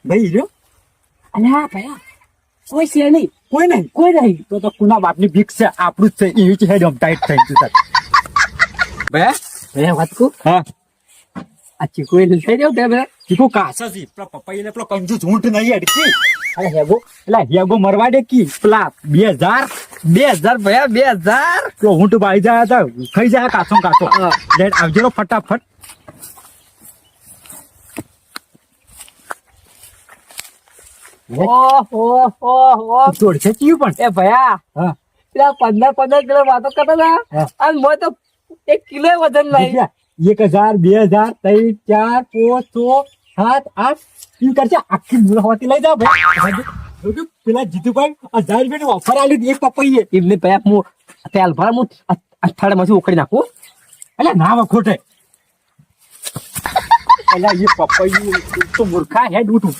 ભાઈ રહ્યો અલ્યા ભયા કોઈ છે નહીં. કોઈ નહીં. કોઈ નહીં. તો કુના બાપની ભીખ છે, આપણું જ છે. એવી છે હેડ ટાઈટ થઈ ગયું તાર. ભાઈ ભયા વાત કહું, હા આ ચીકુ એ થઈ રહ્યો તે ભયા. ચીકુ કાસા છે પેલા પપ્પા એને પેલો કંજુ ઝૂંટ નહીં અડકી અરે હેગો પેલા હેગો મરવા દે કી પેલા 2000 ભયા 2000. પેલો ઊંટ બાળી જાય હતા ખાઈ જાય કાચો કાચો હા. લેટ આવજો રો ફટાફટ. ઓહો તોડ છે ચીયું પણ એ ભયા હા પેલા 15 કિલો વાતો કરતા હતા હા. અને મોય તો 1 કિલો વજન નહીં. 1000 2000 3 4 5 6 7 8 એમ કરશે આખી મુલાવાતી લઈ જાવ ભાઈ. પેલા જીતુભાઈ 1000 રૂપિયાની ઓફર આલી હતી એક પપૈયે. એમને ભયા હું તેલ ભરા હું અઠવાડિયામાંથી ઉખડી નાખું. એટલે ના વખોટે એટલે એ પપૈયું તો મૂર્ખા હેડ ઉઠું